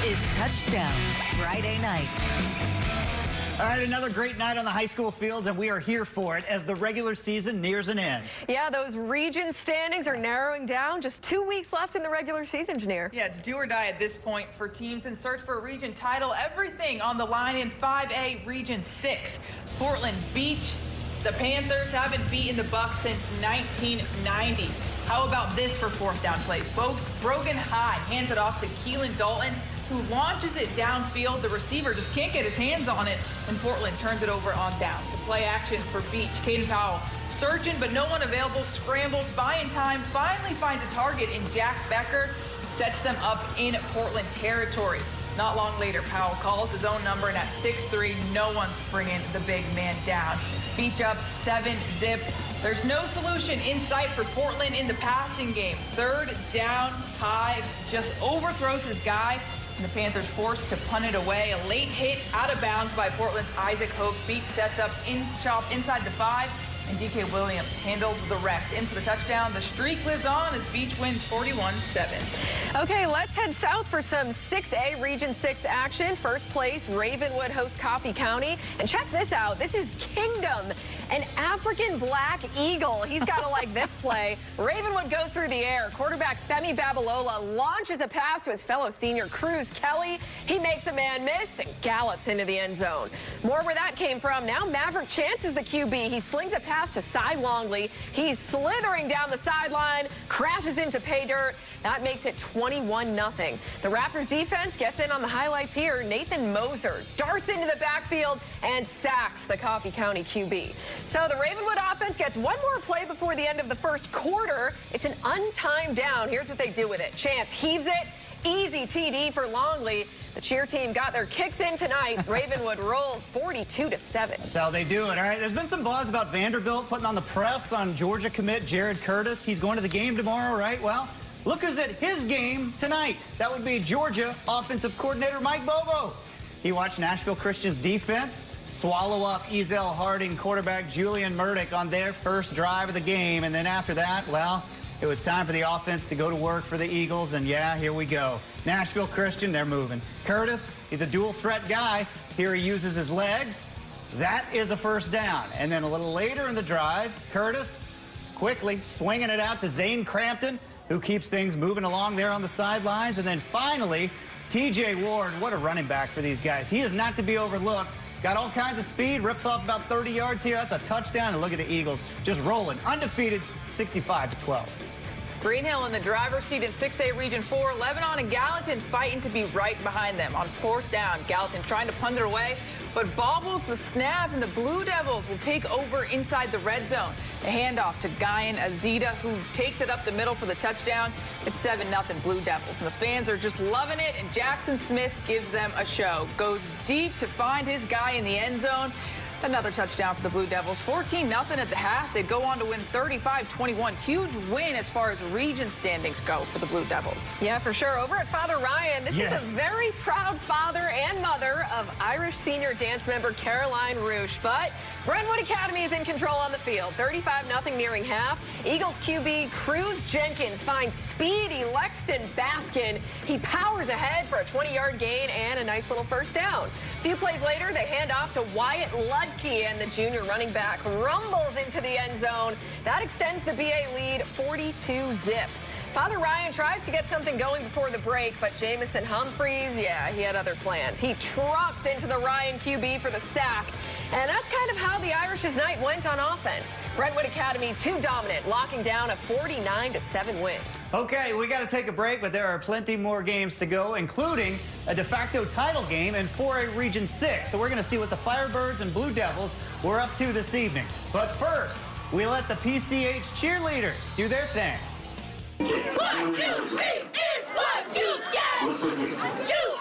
is Touchdown Friday night. All right, another great night on the high school fields, and we are here for it as the regular season nears an end. Yeah, those region standings are narrowing down. Just 2 weeks left in the regular season, Janir. Yeah, it's do or die at this point for teams in search for a region title. Everything on the line in 5A Region 6. Portland Beach, the Panthers haven't beaten the Bucks since 1990. How about this for fourth down plays? Brogan High hands it off to Keelan Dalton, who launches it downfield. The receiver just can't get his hands on it, and Portland turns it over on down. The play action for Beach. Caden Powell searching, but no one available. Scrambles, buying time, finally finds a target in Jack Becker. Sets them up in Portland territory. Not long later, Powell calls his own number, and at 6'3", no one's bringing the big man down. Beach up 7-zip. There's no solution in sight for Portland in the passing game. Third down, High just overthrows his guy, and the Panthers forced to punt it away. A late hit out of bounds by Portland's Isaac Hoke. Beach sets up inside the 5, and DK Williams handles the rest. In for the touchdown. The streak lives on as Beach wins 41-7. Okay, let's head south for some 6A Region 6 action. First place, Ravenwood hosts Coffee County. And check this out. This is Kingdom, an African black eagle. He's got to like this play. Ravenwood goes through the air. Quarterback Femi Babalola launches a pass to his fellow senior Cruz Kelly. He makes a man miss and gallops into the end zone. More where that came from. Now Maverick Chance is the QB. He slings a pass to Cy Longley. He's slithering down the sideline, crashes into pay dirt. That makes it 21-0. The Raptors defense gets in on the highlights here. Nathan Moser darts into the backfield and sacks the Coffee County QB. So the Ravenwood offense gets one more play before the end of the first quarter. It's an untimed down. Here's what they do with it. Chance heaves it. Easy TD for Longley. The cheer team got their kicks in tonight. Ravenwood rolls 42-7. That's how they do it. All right, there's been some buzz about Vanderbilt putting on the press on Georgia commit Jared Curtis. He's going to the game tomorrow, right? Well, look who's at his game tonight. That would be Georgia offensive coordinator Mike Bobo. He watched Nashville Christian's defense swallow up Ezel Harding quarterback Julian Murdoch on their first drive of the game. And then after that, well, it was time for the offense to go to work for the Eagles, and yeah, here we go. Nashville Christian, they're moving. Curtis, he's a dual threat guy. Here he uses his legs. That is a first down. And then a little later in the drive, Curtis quickly swinging it out to Zane Crampton, who keeps things moving along there on the sidelines. And then finally, TJ Ward, what a running back for these guys. He is not to be overlooked. Got all kinds of speed, rips off about 30 yards here. That's a touchdown. And look at the Eagles just rolling, undefeated, 65-12. Greenhill in the driver's seat in 6A Region 4. Lebanon and Gallatin fighting to be right behind them. On fourth down, Gallatin trying to punt it away, but bobbles the snap, and the Blue Devils will take over inside the red zone. A handoff to Guyan Azita, who takes it up the middle for the touchdown. It's 7-0 Blue Devils, and the fans are just loving it, and Jackson Smith gives them a show. Goes deep to find his guy in the end zone. Another touchdown for the Blue Devils. 14-0 at the half. They go on to win 35-21. Huge win as far as region standings go for the Blue Devils. Yeah, for sure. Over at Father Ryan, this is a very proud father and mother of Irish senior dance member Caroline Roosh. But Brentwood Academy is in control on the field. 35-0 nearing half. Eagles QB Cruz Jenkins finds speedy Lexton Baskin. He powers ahead for a 20-yard gain and a nice little first down. A few plays later, they hand off to Wyatt Ludke, and the junior running back rumbles into the end zone. That extends the BA lead 42-zip. Father Ryan tries to get something going before the break, but Jamison Humphreys, yeah, he had other plans. He trucks into the Ryan QB for the sack. And that's kind of how the Irish's night went on offense. Brentwood Academy too dominant, locking down a 49-7 win. Okay, we got to take a break, but there are plenty more games to go, including a de facto title game in 4A Region 6. So we're going to see what the Firebirds and Blue Devils were up to this evening. But first, we let the PCH cheerleaders do their thing. What you see is what you get. You